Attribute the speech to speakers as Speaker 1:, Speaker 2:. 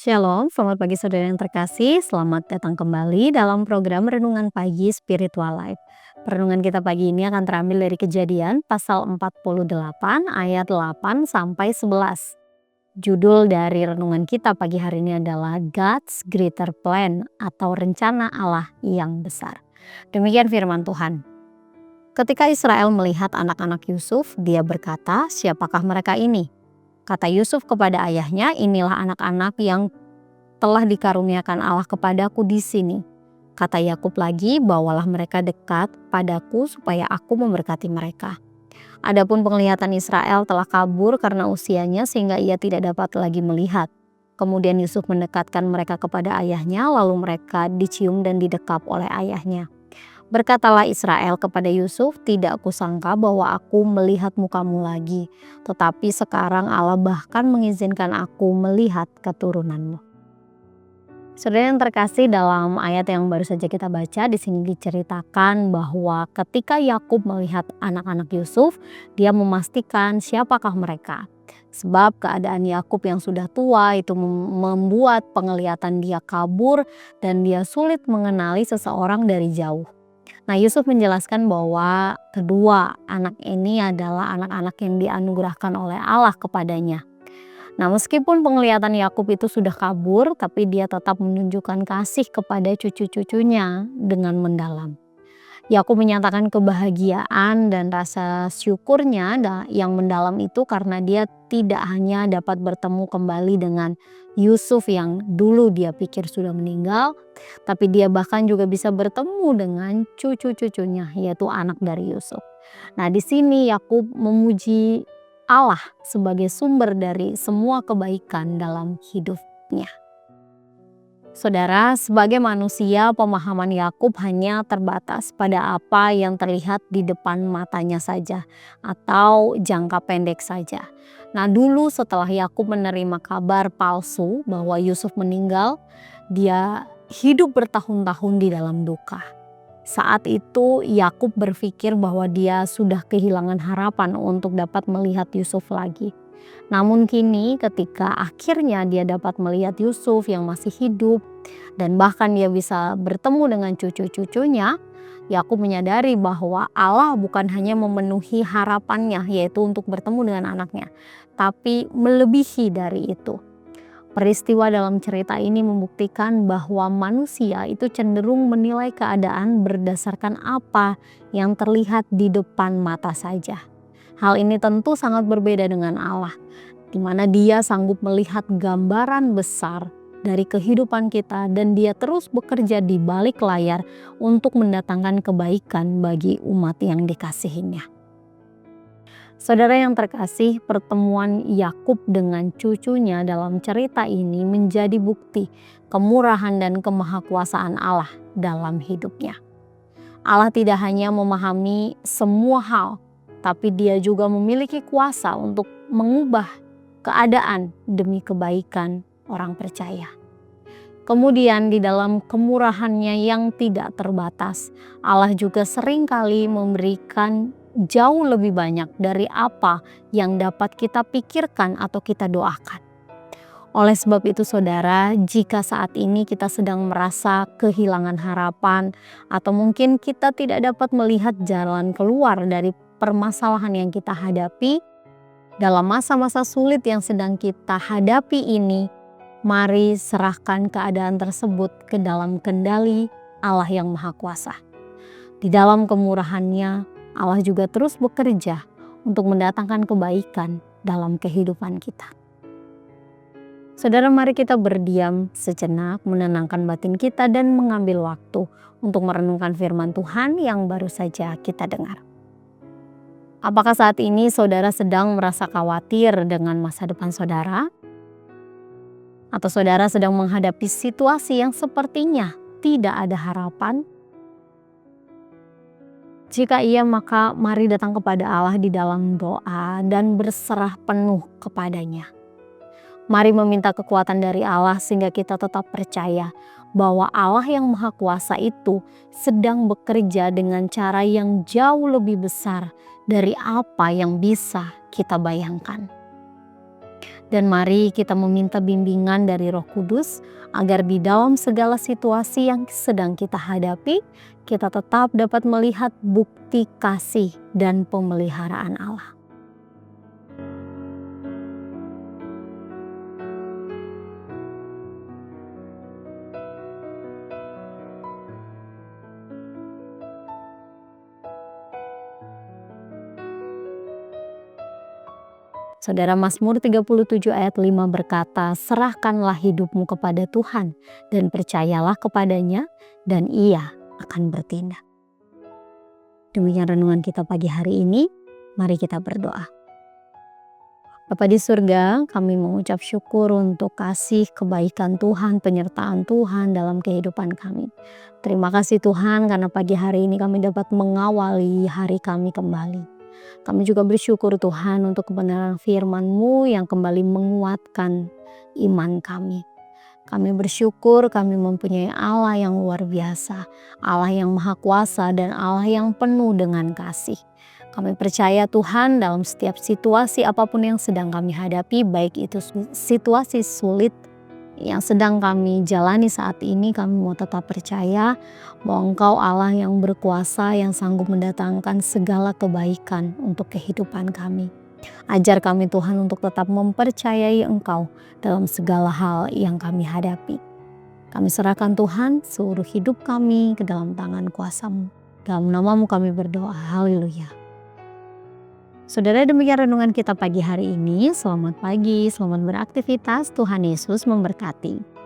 Speaker 1: Shalom, selamat pagi saudara yang terkasih. Selamat datang kembali dalam program Renungan Pagi Spiritual Life. Renungan kita pagi ini akan terambil dari Kejadian pasal 48 ayat 8 sampai 11. Judul dari renungan kita pagi hari ini adalah God's Greater Plan atau rencana Allah yang besar. Demikian firman Tuhan. Ketika Israel melihat anak-anak Yusuf, dia berkata, "Siapakah mereka ini?" Kata Yusuf kepada ayahnya, "Inilah anak-anak yang telah dikaruniakan Allah kepadaku di sini." Kata Yakub lagi, "Bawalah mereka dekat padaku supaya aku memberkati mereka." Adapun penglihatan Israel telah kabur karena usianya sehingga ia tidak dapat lagi melihat. Kemudian Yusuf mendekatkan mereka kepada ayahnya, lalu mereka dicium dan didekap oleh ayahnya. Berkatalah Israel kepada Yusuf, "Tidak kusangka bahwa aku melihat mukamu lagi, tetapi sekarang Allah bahkan mengizinkan aku melihat keturunanmu." Saudara yang terkasih, dalam ayat yang baru saja kita baca, di sini diceritakan bahwa ketika Yakub melihat anak-anak Yusuf, dia memastikan siapakah mereka. Sebab keadaan Yakub yang sudah tua itu membuat penglihatan dia kabur dan dia sulit mengenali seseorang dari jauh. Nah, Yusuf menjelaskan bahwa kedua anak ini adalah anak-anak yang dianugerahkan oleh Allah kepadanya. Nah, meskipun penglihatan Yakub itu sudah kabur, tapi dia tetap menunjukkan kasih kepada cucu-cucunya dengan mendalam. Yakub menyatakan kebahagiaan dan rasa syukurnya yang mendalam itu karena dia tidak hanya dapat bertemu kembali dengan Yusuf yang dulu dia pikir sudah meninggal, tapi dia bahkan juga bisa bertemu dengan cucu-cucunya, yaitu anak dari Yusuf. Nah, di sini Yakub memuji Allah sebagai sumber dari semua kebaikan dalam hidupnya. Saudara, sebagai manusia, pemahaman Yakub hanya terbatas pada apa yang terlihat di depan matanya saja atau jangka pendek saja. Nah, dulu setelah Yakub menerima kabar palsu bahwa Yusuf meninggal, dia hidup bertahun-tahun di dalam duka. Saat itu Yakub berpikir bahwa dia sudah kehilangan harapan untuk dapat melihat Yusuf lagi. Namun kini ketika akhirnya dia dapat melihat Yusuf yang masih hidup dan bahkan dia bisa bertemu dengan cucu-cucunya, Yakub menyadari bahwa Allah bukan hanya memenuhi harapannya, yaitu untuk bertemu dengan anaknya, tapi melebihi dari itu. Peristiwa dalam cerita ini membuktikan bahwa manusia itu cenderung menilai keadaan berdasarkan apa yang terlihat di depan mata saja. Hal ini tentu sangat berbeda dengan Allah, di mana Dia sanggup melihat gambaran besar dari kehidupan kita dan Dia terus bekerja di balik layar untuk mendatangkan kebaikan bagi umat yang dikasihinya. Saudara yang terkasih, pertemuan Yakub dengan cucunya dalam cerita ini menjadi bukti kemurahan dan kemahakuasaan Allah dalam hidupnya. Allah tidak hanya memahami semua hal, tapi Dia juga memiliki kuasa untuk mengubah keadaan demi kebaikan orang percaya. Kemudian di dalam kemurahannya yang tidak terbatas, Allah juga seringkali memberikan jauh lebih banyak dari apa yang dapat kita pikirkan atau kita doakan. Oleh sebab itu saudara, jika saat ini kita sedang merasa kehilangan harapan atau mungkin kita tidak dapat melihat jalan keluar dari permasalahan yang kita hadapi, dalam masa-masa sulit yang sedang kita hadapi ini, mari serahkan keadaan tersebut ke dalam kendali Allah yang Maha Kuasa. Di dalam kemurahannya, Allah juga terus bekerja untuk mendatangkan kebaikan dalam kehidupan kita. Saudara, mari kita berdiam sejenak, menenangkan batin kita dan mengambil waktu untuk merenungkan firman Tuhan yang baru saja kita dengar. Apakah saat ini saudara sedang merasa khawatir dengan masa depan saudara? Atau saudara sedang menghadapi situasi yang sepertinya tidak ada harapan? Jika iya, maka mari datang kepada Allah di dalam doa dan berserah penuh kepadanya. Mari meminta kekuatan dari Allah sehingga kita tetap percaya bahwa Allah yang Maha Kuasa itu sedang bekerja dengan cara yang jauh lebih besar dari apa yang bisa kita bayangkan. Dan mari kita meminta bimbingan dari Roh Kudus agar di dalam segala situasi yang sedang kita hadapi, kita tetap dapat melihat bukti kasih dan pemeliharaan Allah. Saudara, Mazmur 37 ayat 5 berkata, "Serahkanlah hidupmu kepada Tuhan dan percayalah kepadanya dan Ia akan bertindak." Demikian renungan kita pagi hari ini. Mari kita berdoa. Bapa di surga, kami mengucap syukur untuk kasih kebaikan Tuhan, penyertaan Tuhan dalam kehidupan kami. Terima kasih Tuhan karena pagi hari ini kami dapat mengawali hari kami kembali. Kami juga bersyukur Tuhan untuk kebenaran firman-Mu yang kembali menguatkan iman kami. Kami bersyukur kami mempunyai Allah yang luar biasa, Allah yang maha kuasa dan Allah yang penuh dengan kasih. Kami percaya Tuhan dalam setiap situasi apapun yang sedang kami hadapi, baik itu situasi sulit yang sedang kami jalani saat ini, kami mau tetap percaya bahwa Engkau Allah yang berkuasa, yang sanggup mendatangkan segala kebaikan untuk kehidupan kami. Ajar kami Tuhan untuk tetap mempercayai Engkau dalam segala hal yang kami hadapi. Kami serahkan Tuhan seluruh hidup kami ke dalam tangan kuasa-Mu. Dalam nama-Mu kami berdoa, haleluya. Saudara, demikian renungan kita pagi hari ini. Selamat pagi, selamat beraktivitas. Tuhan Yesus memberkati.